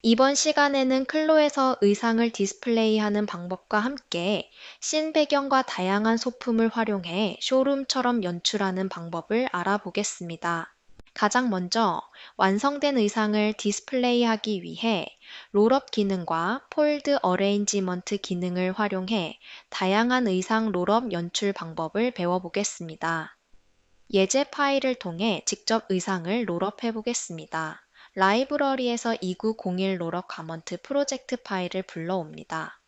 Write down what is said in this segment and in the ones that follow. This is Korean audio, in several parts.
이번 시간에는 클로에서 의상을 디스플레이하는 방법과 함께 씬 배경과 다양한 소품을 활용해 쇼룸처럼 연출하는 방법을 알아보겠습니다. 가장 먼저 완성된 의상을 디스플레이하기 위해 롤업 기능과 폴드 어레인지먼트 기능을 활용해 다양한 의상 롤업 연출 방법을 배워보겠습니다. 예제 파일을 통해 직접 의상을 롤업해 보겠습니다. 라이브러리에서 2901 롤업 가먼트 프로젝트 파일을 불러옵니다.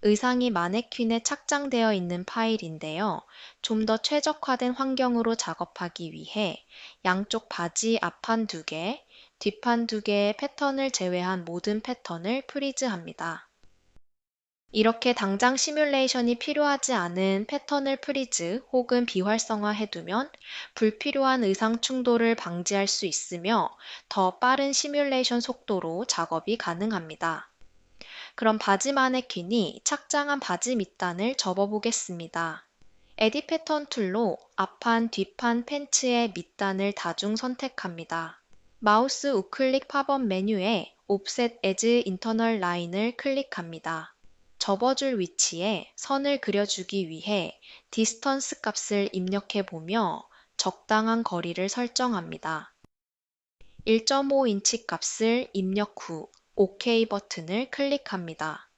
의상이 마네퀸에 착장되어 있는 파일인데요. 좀 더 최적화된 환경으로 작업하기 위해 양쪽 바지 앞판 2개, 뒷판 2개의 패턴을 제외한 모든 패턴을 프리즈합니다. 이렇게 당장 시뮬레이션이 필요하지 않은 패턴을 프리즈 혹은 비활성화해두면 불필요한 의상 충돌을 방지할 수 있으며 더 빠른 시뮬레이션 속도로 작업이 가능합니다. 그럼 바지 마네퀸이 착장한 바지 밑단을 접어보겠습니다. 에디 패턴 툴로 앞판, 뒷판 팬츠의 밑단을 다중 선택합니다. 마우스 우클릭 팝업 메뉴에 Offset as Internal Line을 클릭합니다. 접어줄 위치에 선을 그려주기 위해 디스턴스 값을 입력해 보며 적당한 거리를 설정합니다. 1.5인치 값을 입력 후 OK 버튼을 클릭합니다.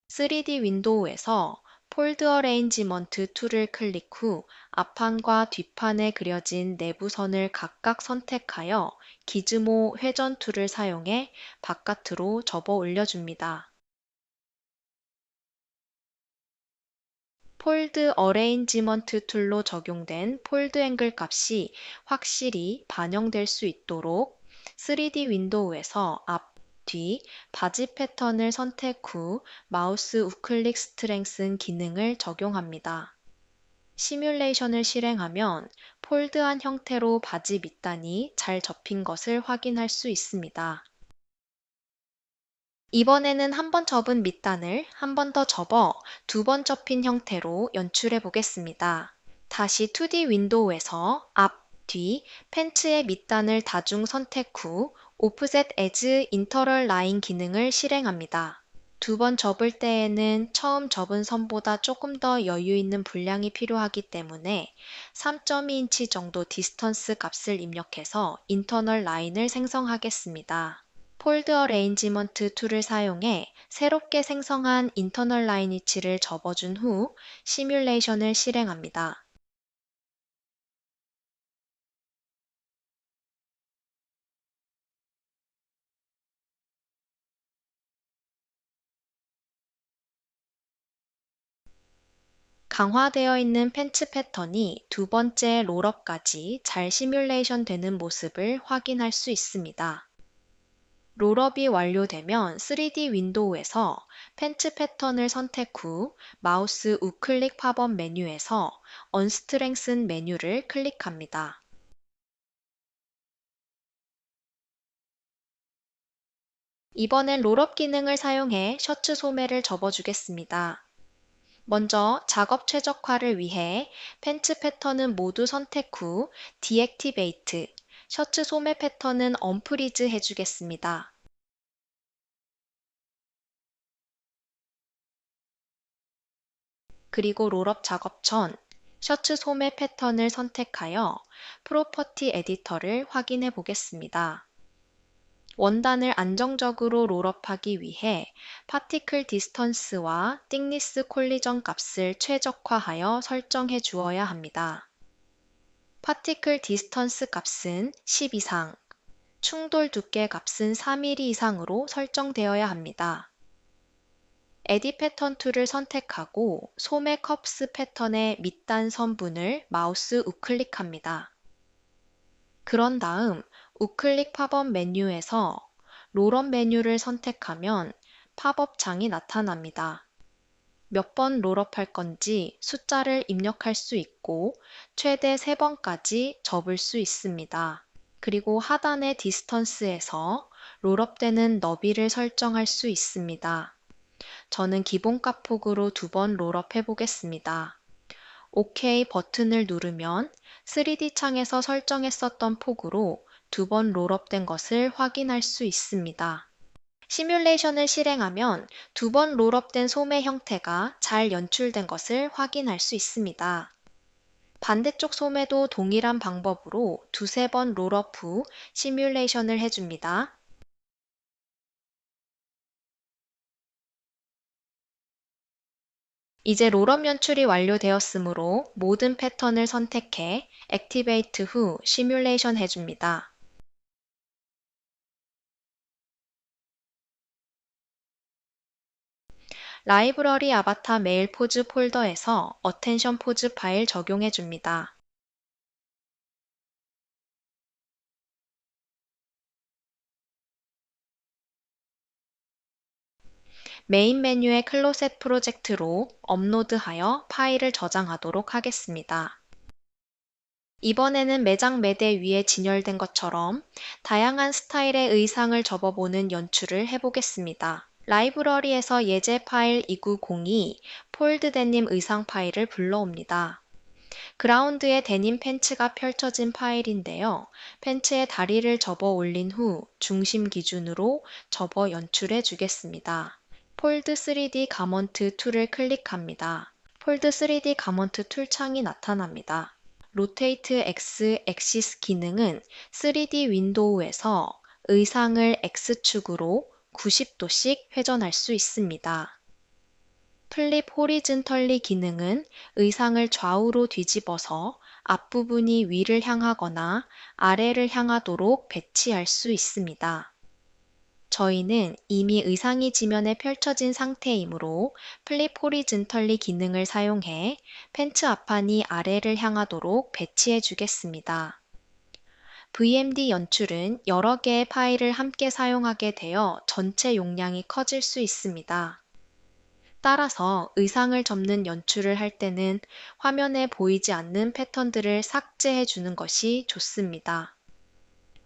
3D 윈도우에서 폴드 어레인지먼트 툴을 클릭 후 앞판과 뒷판에 그려진 내부 선을 각각 선택하여 기즈모 회전 툴을 사용해 바깥으로 접어 올려줍니다. 폴드 어레인지먼트 툴로 적용된 폴드 앵글 값이 확실히 반영될 수 있도록 3D 윈도우에서 앞, 뒤, 바지 패턴을 선택 후 마우스 우클릭 스트렝슨 기능을 적용합니다. 시뮬레이션을 실행하면 폴드한 형태로 바지 밑단이 잘 접힌 것을 확인할 수 있습니다. 이번에는 한 번 접은 밑단을 한 번 더 접어 2번 접힌 형태로 연출해 보겠습니다. 다시 2D 윈도우에서 앞, 뒤, 팬츠의 밑단을 다중 선택 후 Offset as Internal Line 기능을 실행합니다. 2번 접을 때에는 처음 접은 선보다 조금 더 여유 있는 분량이 필요하기 때문에 3.2인치 정도 디스턴스 값을 입력해서 인터널 라인을 생성하겠습니다. 폴드 어레인지먼트 툴을 사용해 새롭게 생성한 인터널 라인 위치를 접어준 후 시뮬레이션을 실행합니다. 강화되어 있는 팬츠 패턴이 두 번째 롤업까지 잘 시뮬레이션 되는 모습을 확인할 수 있습니다. 롤업이 완료되면 3D 윈도우에서 팬츠 패턴을 선택 후 마우스 우클릭 팝업 메뉴에서 언스트렝슨 메뉴를 클릭합니다. 이번엔 롤업 기능을 사용해 셔츠 소매를 접어주겠습니다. 먼저 작업 최적화를 위해 팬츠 패턴은 모두 선택 후 디액티베이트, 셔츠 소매 패턴은 언프리즈 해주겠습니다. 그리고 롤업 작업 전 셔츠 소매 패턴을 선택하여 프로퍼티 에디터를 확인해 보겠습니다. 원단을 안정적으로 롤업하기 위해 파티클 디스턴스와 띵니스 콜리전 값을 최적화하여 설정해 주어야 합니다. 파티클 디스턴스 값은 10 이상, 충돌 두께 값은 4mm 이상으로 설정되어야 합니다. 에디 패턴 툴을 선택하고 소매 컵스 패턴의 밑단 선분을 마우스 우클릭합니다. 그런 다음 우클릭 팝업 메뉴에서 롤업 메뉴를 선택하면 팝업 창이 나타납니다. 몇 번 롤업할 건지 숫자를 입력할 수 있고 최대 3번까지 접을 수 있습니다. 그리고 하단의 디스턴스에서 롤업되는 너비를 설정할 수 있습니다. 저는 기본값 폭으로 2번 롤업 해보겠습니다. OK 버튼을 누르면 3D 창에서 설정했었던 폭으로 2번 롤업된 것을 확인할 수 있습니다. 시뮬레이션을 실행하면 두 번 롤업된 소매 형태가 잘 연출된 것을 확인할 수 있습니다. 반대쪽 소매도 동일한 방법으로 두세 번 롤업 후 시뮬레이션을 해줍니다. 이제 롤업 연출이 완료되었으므로 모든 패턴을 선택해 액티베이트 후 시뮬레이션 해줍니다. 라이브러리 아바타 메일 포즈 폴더에서 어텐션 포즈 파일 적용해 줍니다. 메인 메뉴의 클로셋 프로젝트로 업로드하여 파일을 저장하도록 하겠습니다. 이번에는 매장 매대 위에 진열된 것처럼 다양한 스타일의 의상을 접어보는 연출을 해보겠습니다. 라이브러리에서 예제 파일 2902 폴드 데님 의상 파일을 불러옵니다. 그라운드에 데님 팬츠가 펼쳐진 파일인데요. 팬츠의 다리를 접어 올린 후 중심 기준으로 접어 연출해 주겠습니다. 폴드 3D 가먼트 툴을 클릭합니다. 폴드 3D 가먼트 툴 창이 나타납니다. 로테이트 X 엑시스 기능은 3D 윈도우에서 의상을 X축으로 90도씩 회전할 수 있습니다. 플립 호리즌털리 기능은 의상을 좌우로 뒤집어서 앞부분이 위를 향하거나 아래를 향하도록 배치할 수 있습니다. 저희는 이미 의상이 지면에 펼쳐진 상태이므로 플립 호리즌털리 기능을 사용해 팬츠 앞판이 아래를 향하도록 배치해 주겠습니다. VMD 연출은 여러 개의 파일을 함께 사용하게 되어 전체 용량이 커질 수 있습니다. 따라서 의상을 접는 연출을 할 때는 화면에 보이지 않는 패턴들을 삭제해 주는 것이 좋습니다.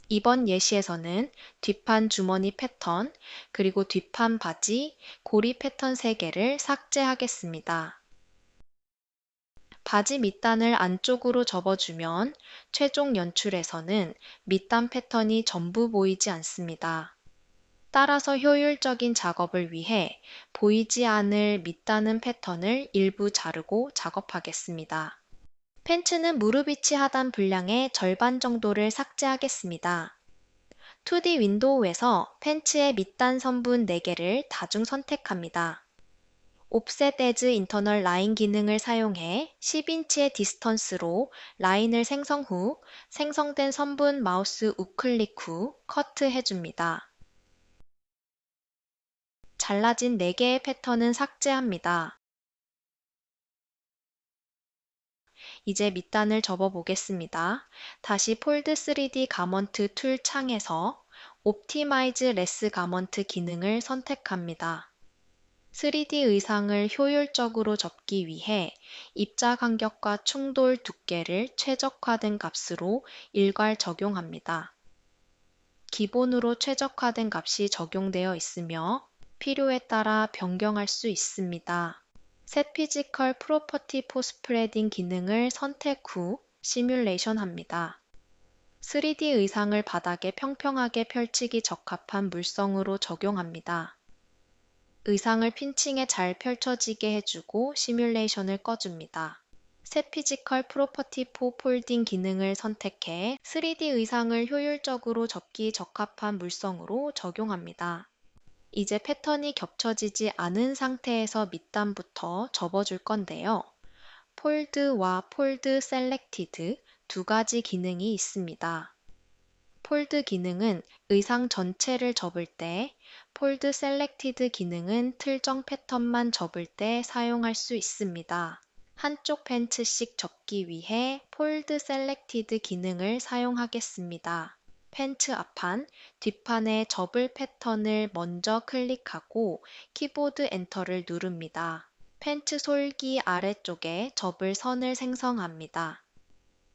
이번 예시에서는 뒷판 주머니 패턴, 그리고 뒷판 바지, 고리 패턴 3개를 삭제하겠습니다. 바지 밑단을 안쪽으로 접어주면 최종 연출에서는 밑단 패턴이 전부 보이지 않습니다. 따라서 효율적인 작업을 위해 보이지 않을 밑단은 패턴을 일부 자르고 작업하겠습니다. 팬츠는 무릎 위치 하단 분량의 절반 정도를 삭제하겠습니다. 2D 윈도우에서 팬츠의 밑단 선분 4개를 다중 선택합니다. 옵셋 에즈 인터널 라인 기능을 사용해 10인치의 디스턴스로 라인을 생성 후 생성된 선분 마우스 우클릭 후 커트 해줍니다. 잘라진 4개의 패턴은 삭제합니다. 이제 밑단을 접어 보겠습니다. 다시 폴드 3D 가먼트 툴 창에서 옵티마이즈 레스 가먼트 기능을 선택합니다. 3D 의상을 효율적으로 접기 위해 입자 간격과 충돌 두께를 최적화된 값으로 일괄 적용합니다. 기본으로 최적화된 값이 적용되어 있으며 필요에 따라 변경할 수 있습니다. Set Physical Property for Spreading 기능을 선택 후 시뮬레이션 합니다. 3D 의상을 바닥에 평평하게 펼치기 적합한 물성으로 적용합니다. 의상을 핀칭에 잘 펼쳐지게 해주고 시뮬레이션을 꺼줍니다. Set Physical Property for Folding 기능을 선택해 3D 의상을 효율적으로 접기 적합한 물성으로 적용합니다. 이제 패턴이 겹쳐지지 않은 상태에서 밑단부터 접어줄 건데요. 폴드와 폴드 셀렉티드 두 가지 기능이 있습니다. 폴드 기능은 의상 전체를 접을 때, 폴드 셀렉티드 기능은 특정 패턴만 접을 때 사용할 수 있습니다. 한쪽 팬츠씩 접기 위해 폴드 셀렉티드 기능을 사용하겠습니다. 팬츠 앞판, 뒷판의 접을 패턴을 먼저 클릭하고 키보드 엔터를 누릅니다. 팬츠 솔기 아래쪽에 접을 선을 생성합니다.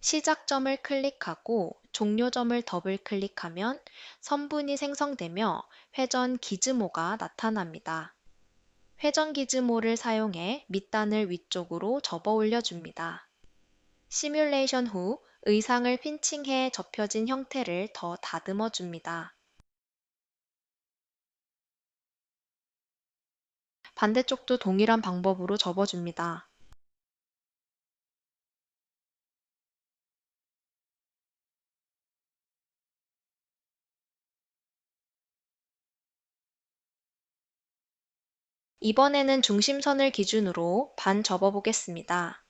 시작점을 클릭하고 종료점을 더블 클릭하면 선분이 생성되며 회전 기즈모가 나타납니다. 회전 기즈모를 사용해 밑단을 위쪽으로 접어 올려줍니다. 시뮬레이션 후 의상을 핀칭해 접혀진 형태를 더 다듬어 줍니다. 반대쪽도 동일한 방법으로 접어줍니다. 이번에는 중심선을 기준으로 반 접어보겠습니다.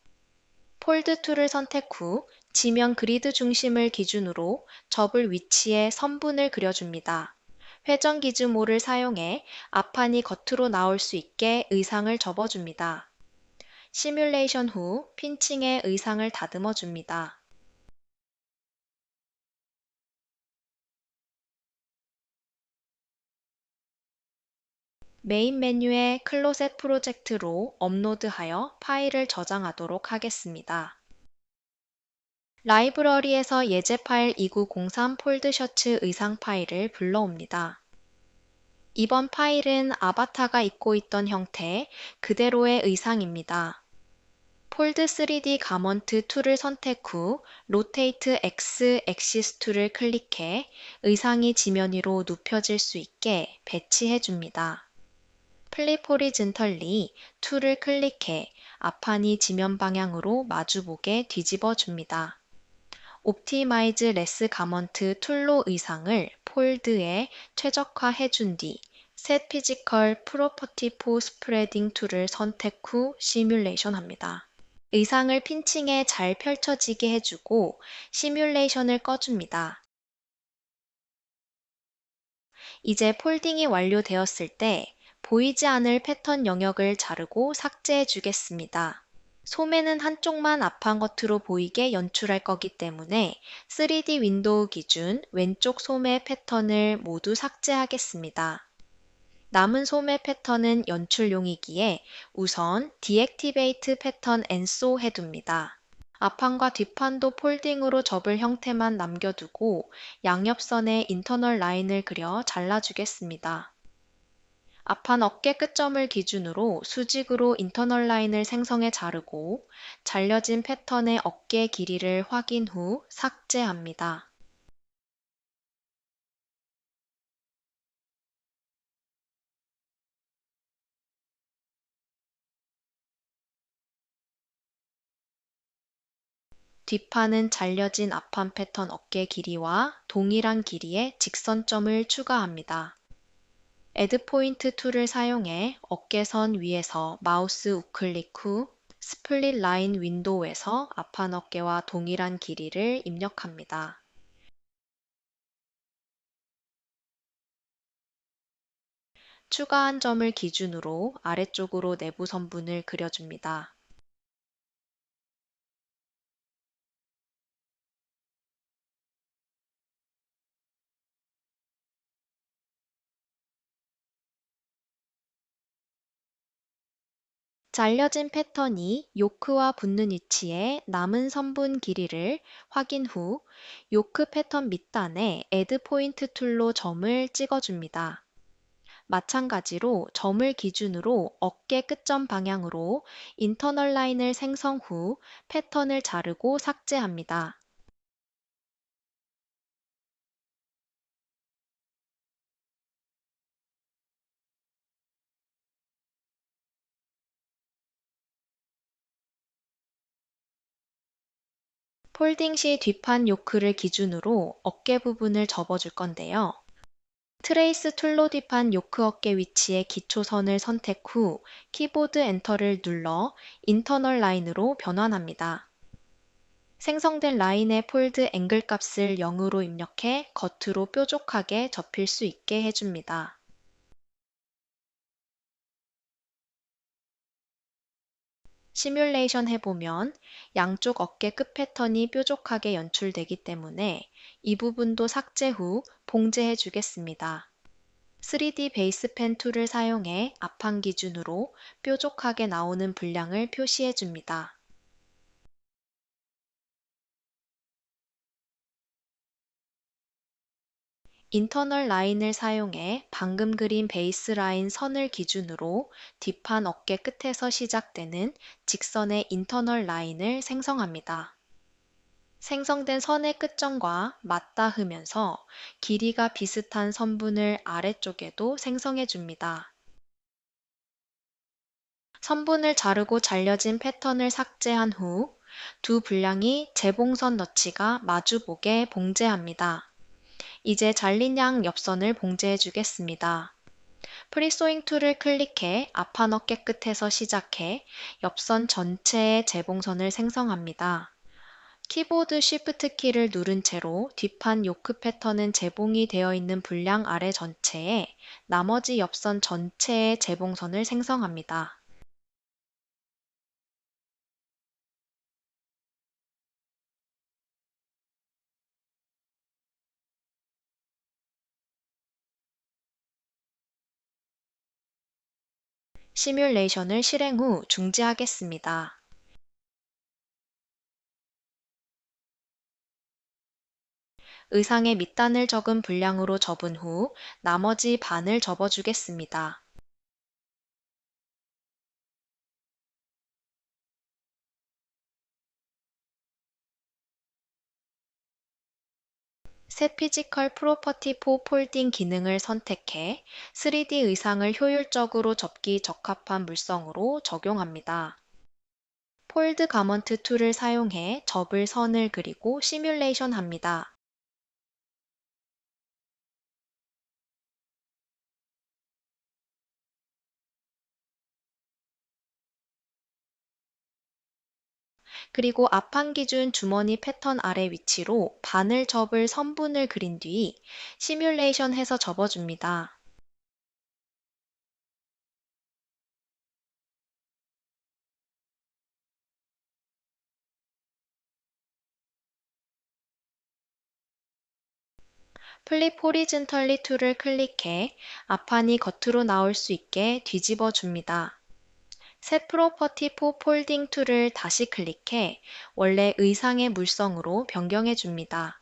폴드 툴을 선택 후 지면 그리드 중심을 기준으로 접을 위치에 선분을 그려줍니다. 회전 기즈모를 사용해 앞판이 겉으로 나올 수 있게 의상을 접어줍니다. 시뮬레이션 후 핀칭에 의상을 다듬어 줍니다. 메인 메뉴에 클로젯 프로젝트로 업로드하여 파일을 저장하도록 하겠습니다. 라이브러리에서 예제 파일 2903 폴드 셔츠 의상 파일을 불러옵니다. 이번 파일은 아바타가 입고 있던 형태 그대로의 의상입니다. 폴드 3D 가먼트 툴을 선택 후 로테이트 X 엑시스 툴을 클릭해 의상이 지면 위로 눕혀질 수 있게 배치해 줍니다. 플립 호리즌털리 툴을 클릭해 앞판이 지면 방향으로 마주보게 뒤집어 줍니다. 옵티마이즈 레스 가먼트 툴로 의상을 폴드에 최적화해 준 뒤 셋 피지컬 프로퍼티 포 스프레딩 툴을 선택 후 시뮬레이션 합니다. 의상을 핀칭에 잘 펼쳐지게 해주고 시뮬레이션을 꺼줍니다. 이제 폴딩이 완료되었을 때 보이지 않을 패턴 영역을 자르고 삭제해 주겠습니다. 소매는 한쪽만 앞판 겉으로 보이게 연출할 거기 때문에 3D 윈도우 기준 왼쪽 소매 패턴을 모두 삭제하겠습니다. 남은 소매 패턴은 연출용이기에 우선 디액티베이트 패턴 앤소 해둡니다. 앞판과 뒷판도 폴딩으로 접을 형태만 남겨두고 양옆선에 인터널 라인을 그려 잘라주겠습니다. 앞판 어깨 끝점을 기준으로 수직으로 인터널 라인을 생성해 자르고 잘려진 패턴의 어깨 길이를 확인 후 삭제합니다. 뒷판은 잘려진 앞판 패턴 어깨 길이와 동일한 길이의 직선점을 추가합니다. 애드 포인트 툴을 사용해 어깨선 위에서 마우스 우클릭 후 스플릿 라인 윈도우에서 앞판 어깨와 동일한 길이를 입력합니다. 추가한 점을 기준으로 아래쪽으로 내부 선분을 그려줍니다. 잘려진 패턴이 요크와 붙는 위치에 남은 선분 길이를 확인 후 요크 패턴 밑단에 애드 포인트 툴로 점을 찍어줍니다. 마찬가지로 점을 기준으로 어깨 끝점 방향으로 인터널 라인을 생성 후 패턴을 자르고 삭제합니다. 폴딩 시 뒷판 요크를 기준으로 어깨 부분을 접어줄 건데요. 트레이스 툴로 뒷판 요크 어깨 위치에 기초선을 선택 후 키보드 엔터를 눌러 인터널 라인으로 변환합니다. 생성된 라인의 폴드 앵글 값을 0으로 입력해 겉으로 뾰족하게 접힐 수 있게 해줍니다. 시뮬레이션 해보면 양쪽 어깨 끝 패턴이 뾰족하게 연출되기 때문에 이 부분도 삭제 후 봉제해 주겠습니다. 3D 베이스펜 툴을 사용해 앞판 기준으로 뾰족하게 나오는 분량을 표시해 줍니다. 인터널 라인을 사용해 방금 그린 베이스 라인 선을 기준으로 뒷판 어깨 끝에서 시작되는 직선의 인터널 라인을 생성합니다. 생성된 선의 끝점과 맞닿으면서 길이가 비슷한 선분을 아래쪽에도 생성해 줍니다. 선분을 자르고 잘려진 패턴을 삭제한 후 두 분량이 재봉선 너치가 마주보게 봉제합니다. 이제 잘린 양 옆선을 봉제해 주겠습니다. 프리소잉 툴을 클릭해 앞판 어깨 끝에서 시작해 옆선 전체의 재봉선을 생성합니다. 키보드 쉬프트 키를 누른 채로 뒷판 요크 패턴은 재봉이 되어 있는 분량 아래 전체에 나머지 옆선 전체의 재봉선을 생성합니다. 시뮬레이션을 실행 후 중지하겠습니다. 의상의 밑단을 적은 분량으로 접은 후 나머지 반을 접어주겠습니다. 셋 피지컬 프로퍼티 포 폴딩 기능을 선택해 3D 의상을 효율적으로 접기 적합한 물성으로 적용합니다. 폴드 가먼트 툴을 사용해 접을 선을 그리고 시뮬레이션 합니다. 그리고 앞판 기준 주머니 패턴 아래 위치로 반을 접을 선분을 그린 뒤 시뮬레이션 해서 접어줍니다. 플립 호리즌털리 툴을 클릭해 앞판이 겉으로 나올 수 있게 뒤집어 줍니다. 셋 프로퍼티 포 폴딩 툴을 다시 클릭해 원래 의상의 물성으로 변경해 줍니다.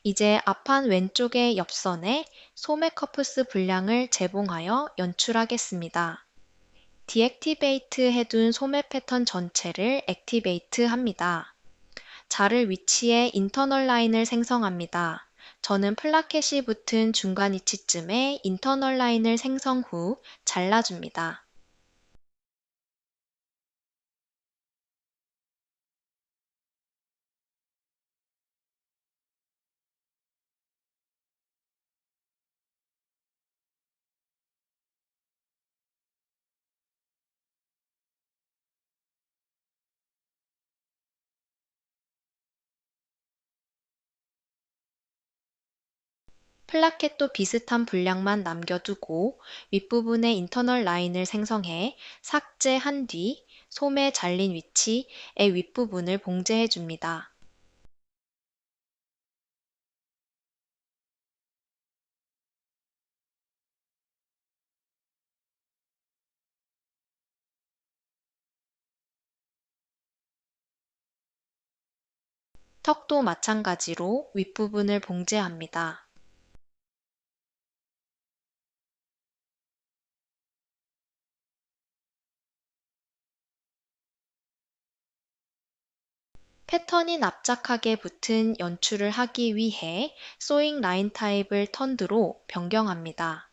이제 앞판 왼쪽의 옆선에 소매 커프스 분량을 재봉하여 연출하겠습니다. 디액티베이트 해둔 소매 패턴 전체를 액티베이트 합니다. 자를 위치에 인터널 라인을 생성합니다. 저는 플라켓이 붙은 중간 위치쯤에 인터널 라인을 생성 후 잘라줍니다. 플라켓도 비슷한 분량만 남겨두고 윗부분에 인터널 라인을 생성해 삭제한 뒤 소매 잘린 위치의 윗부분을 봉제해 줍니다. 턱도 마찬가지로 윗부분을 봉제합니다. 패턴이 납작하게 붙은 연출을 하기 위해 소잉 라인 타입을 턴드로 변경합니다.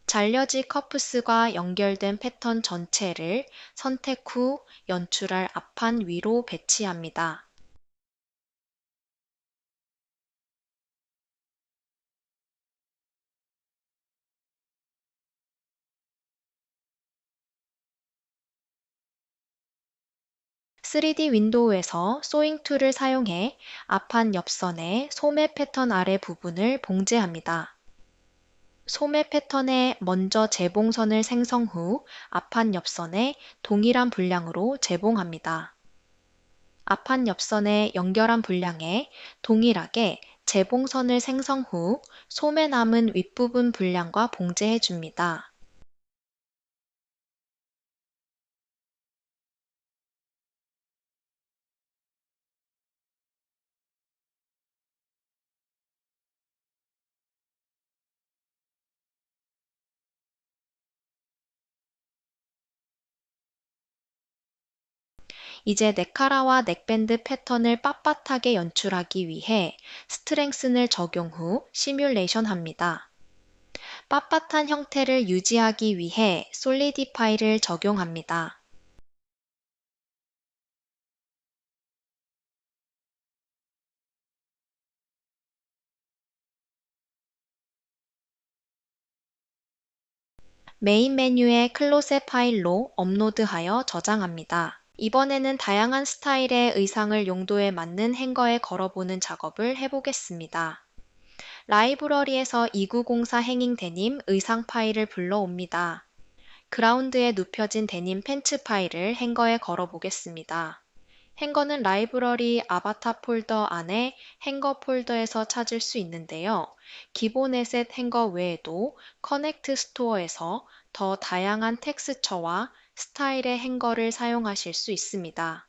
잘려진 커프스과 연결된 패턴 전체를 선택 후 연출할 앞판 위로 배치합니다. (3D) 윈도우에서 소잉 툴을 사용해 앞판 옆선의 소매 패턴 아래 부분을 봉제합니다. 소매 패턴에 먼저 재봉선을 생성 후 앞판 옆선에 동일한 분량으로 재봉합니다. 앞판 옆선의 연결한 분량에 동일하게 재봉선을 생성 후 소매 남은 윗부분 분량과 봉제해 줍니다. 이제 넥카라와 넥밴드 패턴을 빳빳하게 연출하기 위해 스트렝슨을 적용 후 시뮬레이션 합니다. 빳빳한 형태를 유지하기 위해 솔리디파이를 적용합니다. 메인 메뉴의 클로셋 파일로 업로드하여 저장합니다. 이번에는 다양한 스타일의 의상을 용도에 맞는 행거에 걸어보는 작업을 해보겠습니다. 라이브러리에서 2904 행잉 데님 의상 파일을 불러옵니다. 그라운드에 눕혀진 데님 팬츠 파일을 행거에 걸어보겠습니다. 행거는 라이브러리 아바타 폴더 안에 행거 폴더에서 찾을 수 있는데요. 기본 에셋 행거 외에도 커넥트 스토어에서 더 다양한 텍스처와 스타일의 행거를 사용하실 수 있습니다.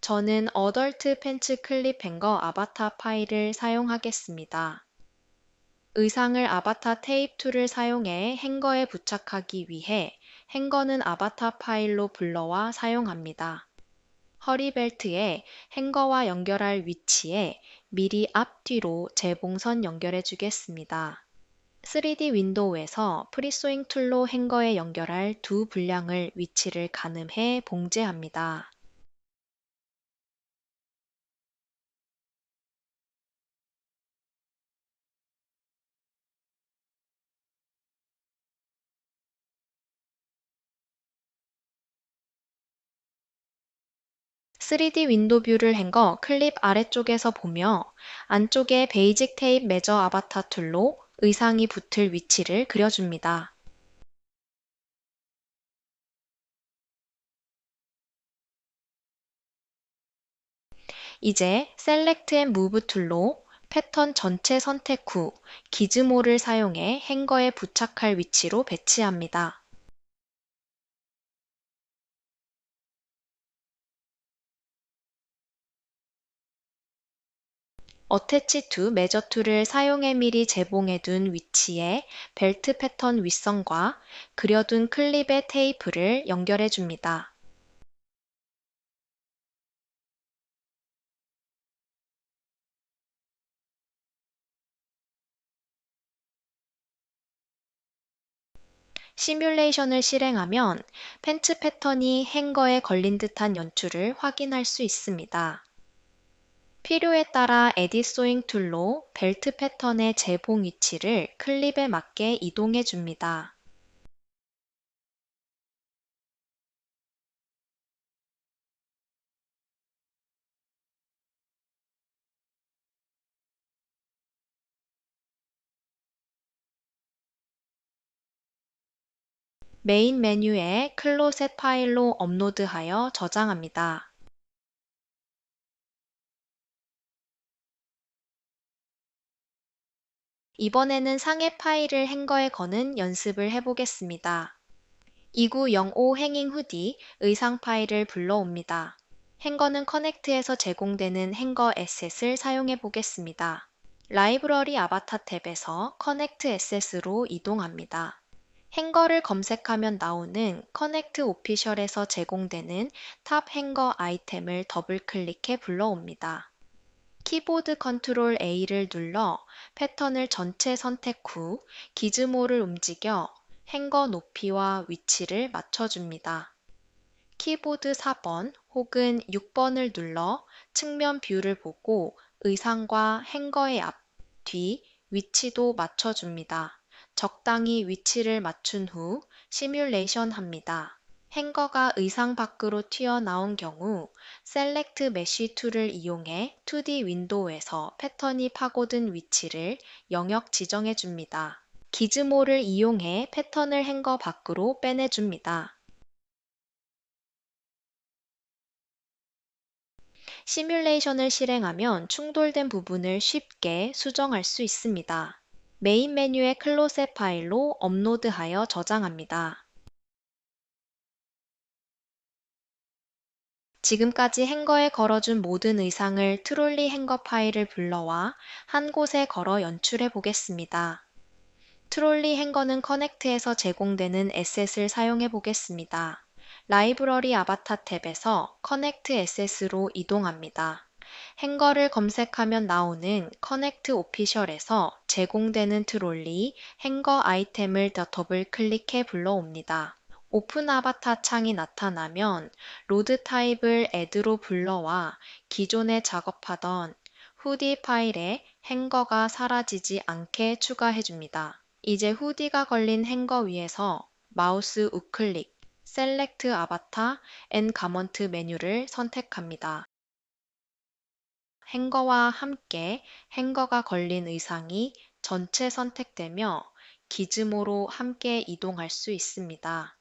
저는 어덜트 팬츠 클립 행거 아바타 파일을 사용하겠습니다. 의상을 아바타 테이프 툴을 사용해 행거에 부착하기 위해 행거는 아바타 파일로 불러와 사용합니다. 허리벨트에 행거와 연결할 위치에 미리 앞뒤로 재봉선 연결해 주겠습니다. 3D 윈도우에서 프리소잉 툴로 행거에 연결할 두 분량을 위치를 가늠해 봉제합니다. (3D) 윈도우 뷰를 행거 클립 아래쪽에서 보며 안쪽에 베이직 테이프 매저 아바타 툴로 의상이 붙을 위치를 그려줍니다. 이제 셀렉트 앤 무브 툴로 패턴 전체 선택 후 기즈모를 사용해 행거에 부착할 위치로 배치합니다. 어태치 투 매저 툴을 사용해 미리 제봉해 둔 위치에 벨트 패턴 윗선과 그려둔 클립의 테이프를 연결해 줍니다. 시뮬레이션을 실행하면 팬츠 패턴이 행거에 걸린 듯한 연출을 확인할 수 있습니다. 필요에 따라 에딧 소잉 툴로 벨트 패턴의 재봉 위치를 클립에 맞게 이동해 줍니다. 메인 메뉴에 클로셋 파일로 업로드하여 저장합니다. 이번에는 상의 파일을 행거에 거는 연습을 해보겠습니다. 2905 행잉 후디 의상 파일을 불러옵니다. 행거는 커넥트에서 제공되는 행거 에셋을 사용해 보겠습니다. 라이브러리 아바타 탭에서 커넥트 에셋으로 이동합니다. 행거를 검색하면 나오는 커넥트 오피셜에서 제공되는 탑 행거 아이템을 더블 클릭해 불러옵니다. 키보드 컨트롤 A를 눌러 패턴을 전체 선택 후 기즈모를 움직여 행거 높이와 위치를 맞춰줍니다. 키보드 4번 혹은 6번을 눌러 측면 뷰를 보고 의상과 행거의 앞, 뒤, 위치도 맞춰줍니다. 적당히 위치를 맞춘 후 시뮬레이션 합니다. 행거가 의상 밖으로 튀어나온 경우 셀렉트 메쉬 툴을 이용해 2D 윈도우에서 패턴이 파고든 위치를 영역 지정해 줍니다. 기즈모를 이용해 패턴을 행거 밖으로 빼내줍니다. 시뮬레이션을 실행하면 충돌된 부분을 쉽게 수정할 수 있습니다. 메인 메뉴의 클로셋 파일로 업로드하여 저장합니다. 지금까지 행거에 걸어준 모든 의상을 트롤리 행거 파일을 불러와 한 곳에 걸어 연출해 보겠습니다. 트롤리 행거는 커넥트에서 제공되는 에셋을 사용해 보겠습니다. 라이브러리 아바타 탭에서 커넥트 에셋으로 이동합니다. 행거를 검색하면 나오는 커넥트 오피셜에서 제공되는 트롤리 행거 아이템을 더블 클릭해 불러옵니다. 오픈 아바타 창이 나타나면 로드 타입을 add로 불러와 기존에 작업하던 후디 파일에 행거가 사라지지 않게 추가해줍니다. 이제 후디가 걸린 행거 위에서 마우스 우클릭, 셀렉트 아바타 앤 가먼트 메뉴를 선택합니다. 행거와 함께 행거가 걸린 의상이 전체 선택되며 기즈모로 함께 이동할 수 있습니다.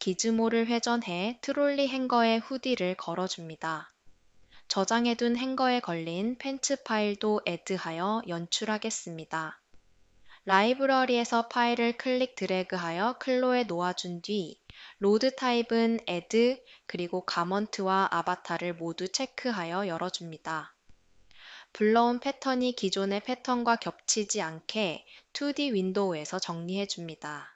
기즈모를 회전해 트롤리 행거에 후디를 걸어줍니다. 저장해둔 행거에 걸린 팬츠 파일도 애드하여 연출하겠습니다. 라이브러리에서 파일을 클릭 드래그하여 클로에 놓아준 뒤 로드 타입은 add 그리고 가먼트와 아바타를 모두 체크하여 열어줍니다. 불러온 패턴이 기존의 패턴과 겹치지 않게 2D 윈도우에서 정리해줍니다.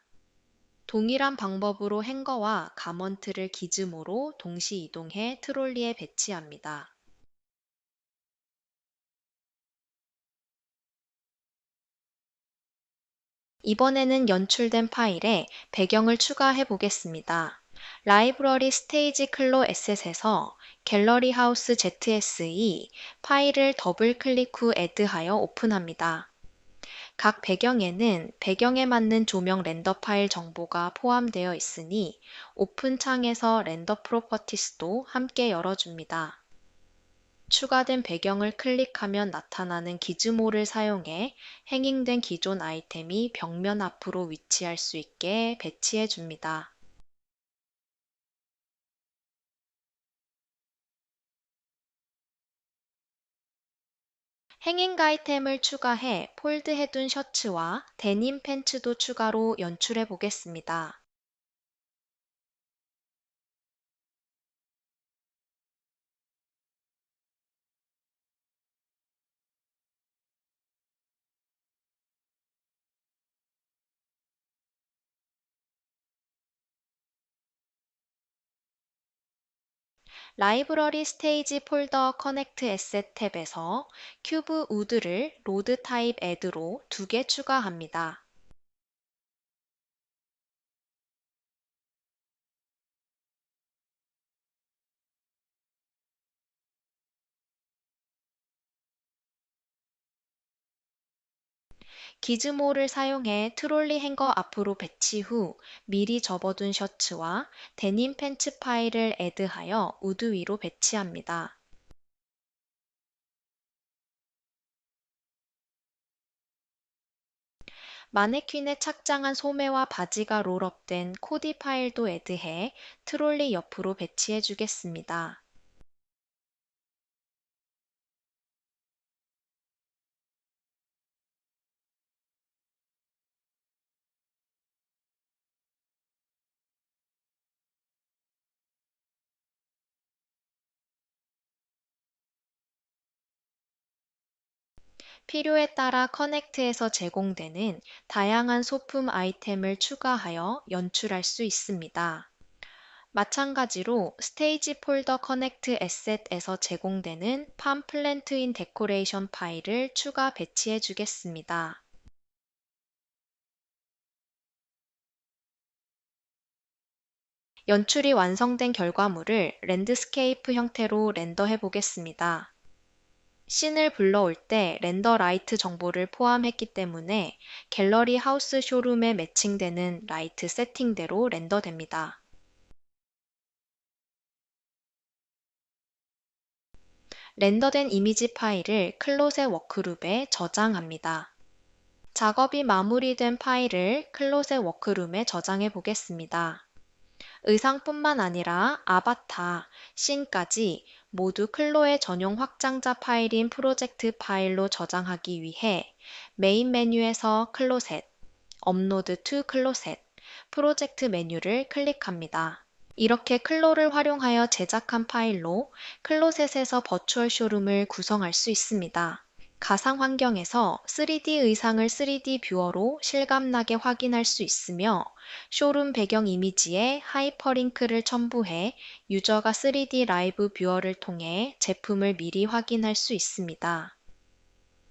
동일한 방법으로 행거와 가먼트를 기즈모로 동시 이동해 트롤리에 배치합니다. 이번에는 연출된 파일에 배경을 추가해 보겠습니다. 라이브러리 스테이지 클로 에셋에서 갤러리 하우스 ZSE 파일을 더블 클릭 후 애드하여 오픈합니다. 각 배경에는 배경에 맞는 조명 렌더 파일 정보가 포함되어 있으니 오픈 창에서 렌더 프로퍼티스도 함께 열어줍니다. 추가된 배경을 클릭하면 나타나는 기즈모를 사용해 행잉된 기존 아이템이 벽면 앞으로 위치할 수 있게 배치해 줍니다. 행잉 아이템을 추가해 폴드해둔 셔츠와 데님 팬츠도 추가로 연출해 보겠습니다. 라이브러리 스테이지 폴더 커넥트 에셋 탭에서 큐브 우드를 로드 타입 애드로 2개 추가합니다. 기즈모를 사용해 트롤리 행거 앞으로 배치 후 미리 접어둔 셔츠와 데님 팬츠 파일을 애드하여 우드 위로 배치합니다. 마네퀸에 착장한 소매와 바지가 롤업된 코디 파일도 애드해 트롤리 옆으로 배치해 주겠습니다. 필요에 따라 커넥트에서 제공되는 다양한 소품 아이템을 추가하여 연출할 수 있습니다. 마찬가지로 스테이지 폴더 커넥트 에셋에서 제공되는 팜플랜트 인 데코레이션 파일을 추가 배치해 주겠습니다. 연출이 완성된 결과물을 랜드스케이프 형태로 렌더해 보겠습니다. 씬을 불러올 때 렌더 라이트 정보를 포함했기 때문에 갤러리 하우스 쇼룸에 매칭되는 라이트 세팅대로 렌더됩니다. 렌더된 이미지 파일을 클로젯 워크룹에 저장합니다. 작업이 마무리된 파일을 클로젯 워크룸에 저장해 보겠습니다. 의상뿐만 아니라 아바타, 씬까지 모두 클로의 전용 확장자 파일인 프로젝트 파일로 저장하기 위해 메인 메뉴에서 클로셋, 업로드 투 클로셋, 프로젝트 메뉴를 클릭합니다. 이렇게 클로를 활용하여 제작한 파일로 클로셋에서 버추얼 쇼룸을 구성할 수 있습니다. 가상 환경에서 3D 의상을 3D 뷰어로 실감나게 확인할 수 있으며 쇼룸 배경 이미지에 하이퍼링크를 첨부해 유저가 3D 라이브 뷰어를 통해 제품을 미리 확인할 수 있습니다.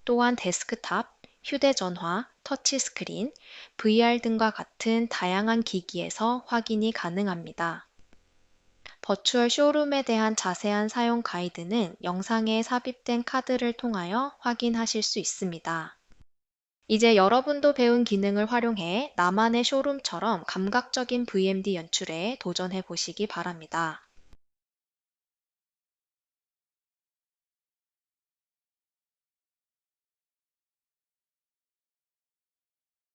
또한 데스크탑, 휴대전화, 터치스크린, VR 등과 같은 다양한 기기에서 확인이 가능합니다. 버추얼 쇼룸에 대한 자세한 사용 가이드는 영상에 삽입된 카드를 통하여 확인하실 수 있습니다. 이제 여러분도 배운 기능을 활용해 나만의 쇼룸처럼 감각적인 VMD 연출에 도전해 보시기 바랍니다.